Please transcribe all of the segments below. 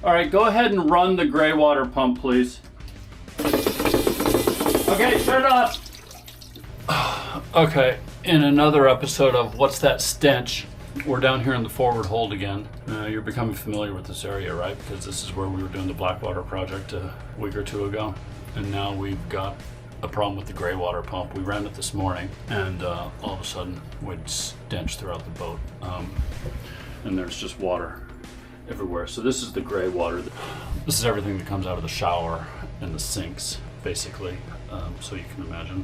All right, go ahead and run the gray water pump, please. Okay, shut it off. Okay, in another episode of What's That Stench, we're down here in the forward hold again. You're becoming familiar with this area, right? Because this is where we were doing the Blackwater project a week or two ago. And now we've got a problem with the gray water pump. We ran it this morning, and all of a sudden, we'd stench throughout the boat. And there's just water everywhere. So this is the gray water. This is everything that comes out of the shower and the sinks, basically. So you can imagine,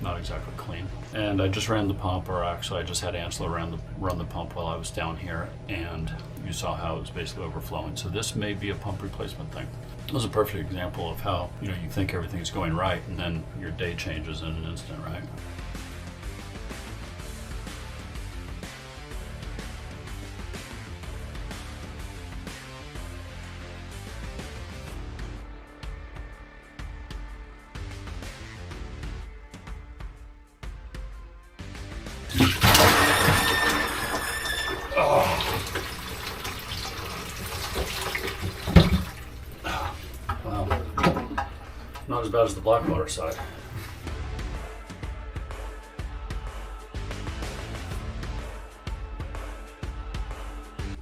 not exactly clean. And I just ran the pump, or actually I just had Angela run the pump while I was down here, and you saw how it was basically overflowing. So this may be a pump replacement thing. It was a perfect example of how, you think everything's going right, and then your day changes in an instant, right? Not as bad as the Blackwater side.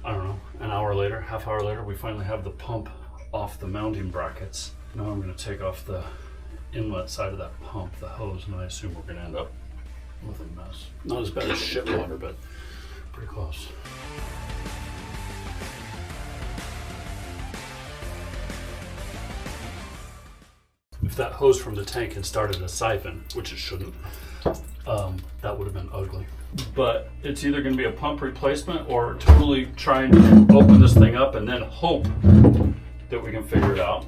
I don't know, an hour later, half hour later, we finally have the pump off the mounting brackets. Now I'm going to take off the inlet side of that pump, the hose, and I assume we're going to end up with a mess. Not as bad as shit water, but pretty close. If that hose from the tank had started a siphon, which it shouldn't, that would have been ugly. But it's either going to be a pump replacement or totally trying to open this thing up and then hope that we can figure it out.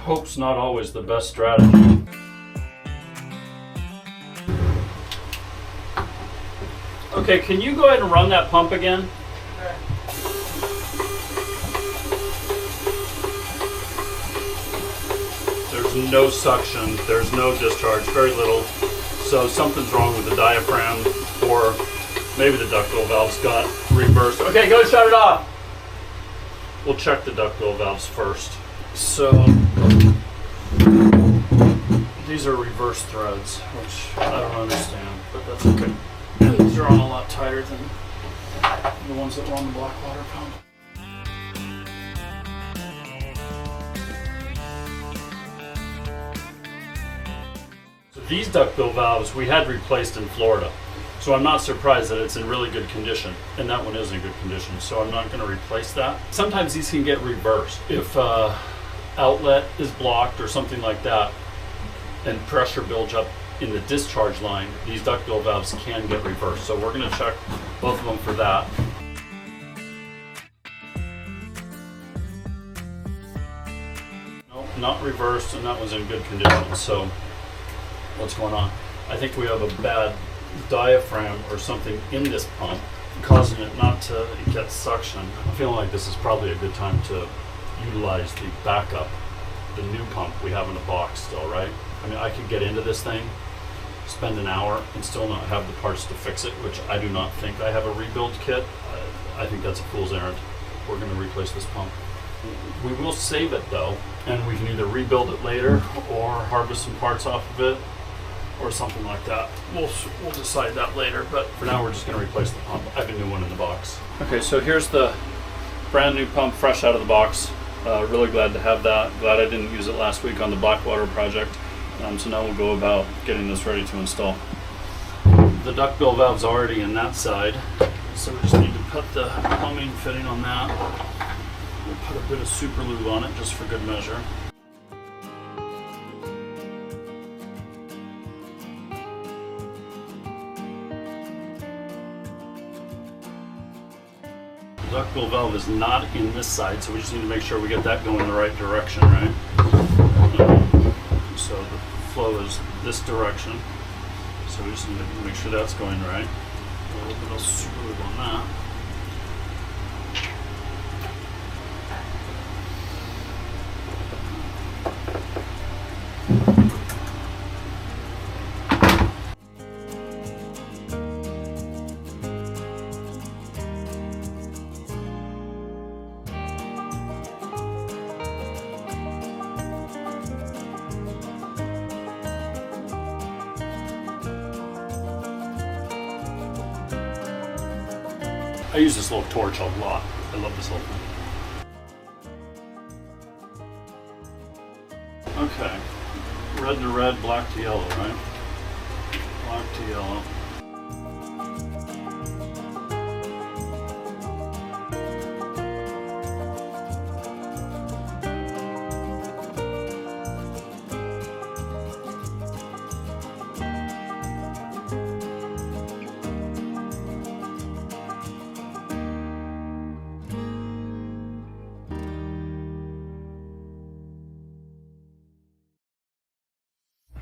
Hope's not always the best strategy. Okay, can you go ahead and run that pump again? There's no suction, there's no discharge, very little. So something's wrong with the diaphragm, or maybe the ductile valves got reversed. Okay, go shut it off. We'll check the ductile valves first. So these are reverse threads, which I don't understand, but that's okay. These are on a lot tighter than the ones that were on the Blackwater pump. These ductile valves we had replaced in Florida, so I'm not surprised that it's in really good condition, and that one is in good condition, so I'm not going to replace that. Sometimes these can get reversed. If outlet is blocked or something like that, and pressure builds up in the discharge line, these ductile valves can get reversed, so we're going to check both of them for that. No, not reversed, and that was in good condition, so what's going on? I think we have a bad diaphragm or something in this pump causing it not to get suction. I'm feeling like this is probably a good time to utilize the backup, the new pump we have in the box still, right? I mean, I could get into this thing, spend an hour, and still not have the parts to fix it, which I do not think I have a rebuild kit. I think that's a fool's errand. We're going to replace this pump. We will save it though, and we can either rebuild it later or harvest some parts off of it, or something like that. We'll decide that later, but for now we're just going to replace the pump. I have a new one in the box. Okay, so here's the brand new pump fresh out of the box. Really glad to have that. Glad I didn't use it last week on the Blackwater project. So now we'll go about getting this ready to install. The ductile valve's already in that side, so we just need to put the plumbing fitting on that. We'll put a bit of super lube on it just for good measure. The ductile valve is not in this side, so we just need to make sure we get that going in the right direction, right? So the flow is this direction, so we just need to make sure that's going right. A little bit of super lube on that. I use this little torch a lot. I love this little thing. Okay, red to red, black to yellow, right? Black to yellow.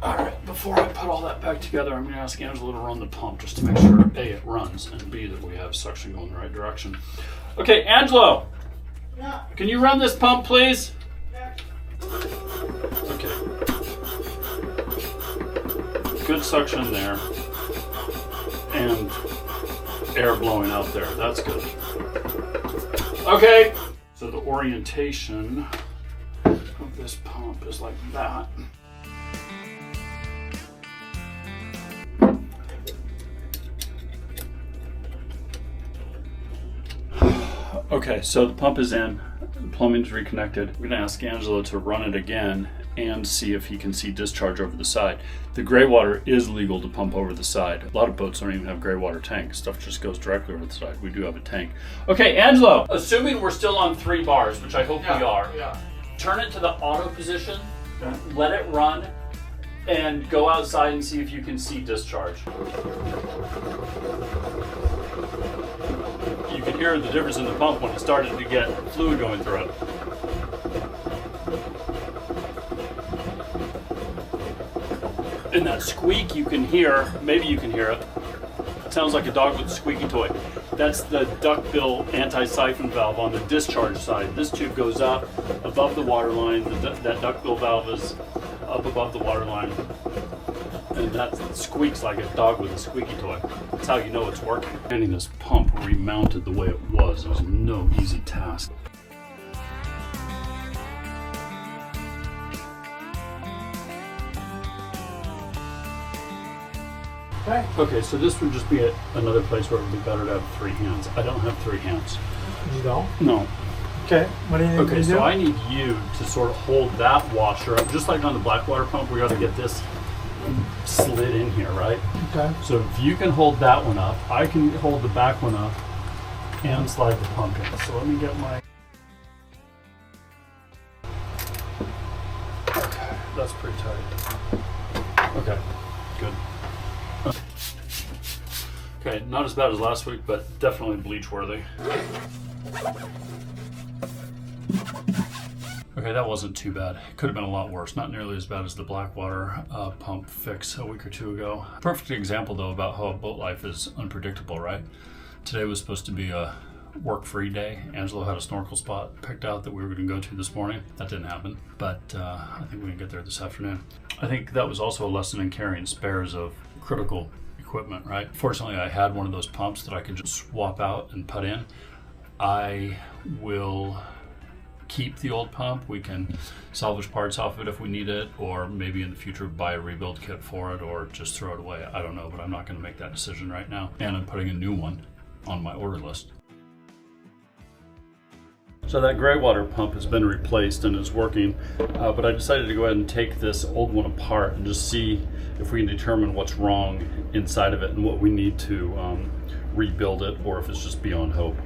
Alright, before I put all that back together, I'm going to ask Angela to run the pump just to make sure A, it runs, and B, that we have suction going the right direction. Okay, Angelo! Yeah. Can you run this pump, please? Yeah. Okay. Good suction there. And air blowing out there. That's good. Okay! So the orientation of this pump is like that. Okay, so the pump is in, the plumbing's reconnected. We're gonna ask Angelo to run it again and see if he can see discharge over the side. The gray water is legal to pump over the side. A lot of boats don't even have gray water tanks. Stuff just goes directly over the side. We do have a tank. Okay, Angelo, assuming we're still on 3 bars, which I hope we are, turn it to the auto position, let it run, and go outside and see if you can see discharge. You can hear the difference in the pump when it started to get fluid going through it. And that squeak you can hear, maybe you can hear it. It sounds like a dog with a squeaky toy. That's the duckbill anti-siphon valve on the discharge side. This tube goes up above the water line. That duckbill valve is up above the water line. And that squeaks like a dog with a squeaky toy. That's how you know it's working. Getting this pump remounted the way it was no easy task. Okay, so this would just be another place where it would be better to have 3 hands. I don't have 3 hands. You don't? No. Okay, what do you need Okay, to do? so I need you to sort of hold that washer up, just like on the black water pump. We got to get this slid in here, right? Okay. So if you can hold that one up, I can hold the back one up and slide the pump in. So let me get my... Okay, that's pretty tight. Okay, good. Okay, not as bad as last week, but definitely bleach worthy. Okay, that wasn't too bad. It could have been a lot worse. Not nearly as bad as the Blackwater pump fix a week or 2 ago. Perfect example though about how boat life is unpredictable, right? Today was supposed to be a work-free day. Angelo had a snorkel spot picked out that we were going to go to this morning. That didn't happen, but I think we can get there this afternoon. I think that was also a lesson in carrying spares of critical equipment, right? Fortunately, I had one of those pumps that I could just swap out and put in. I will keep the old pump. We can salvage parts off of it if we need it, or maybe in the future buy a rebuild kit for it, or just throw it away. I don't know, but I'm not going to make that decision right now. And I'm putting a new one on my order list. So that gray water pump has been replaced and is working, but I decided to go ahead and take this old one apart and just see if we can determine what's wrong inside of it and what we need to rebuild it, or if it's just beyond hope.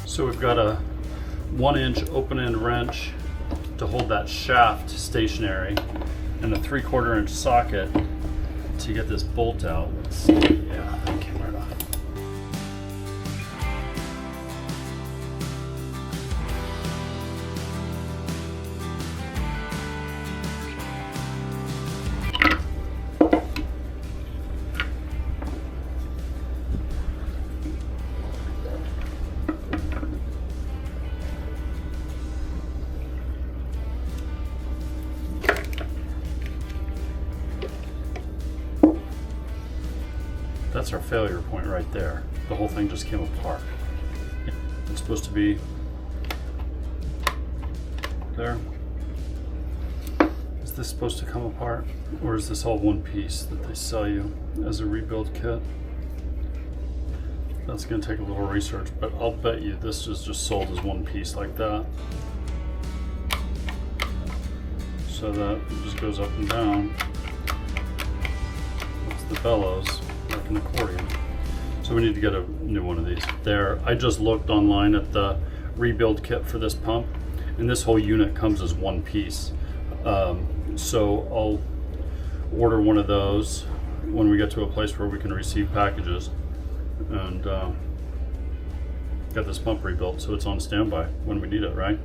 So we've got a 1-inch open-end wrench to hold that shaft stationary, and a 3/4 inch socket to get this bolt out. Let's see. Yeah, that came right off. That's our failure point right there. The whole thing just came apart. It's supposed to be there. Is this supposed to come apart? Or is this all one piece that they sell you as a rebuild kit? That's gonna take a little research, but I'll bet you this is just sold as one piece like that. So that it just goes up and down. That's the bellows, like an accordion. So we need to get a new one of these. There, I just looked online at the rebuild kit for this pump, and this whole unit comes as one piece. So I'll order one of those when we get to a place where we can receive packages, and get this pump rebuilt so it's on standby when we need it, right?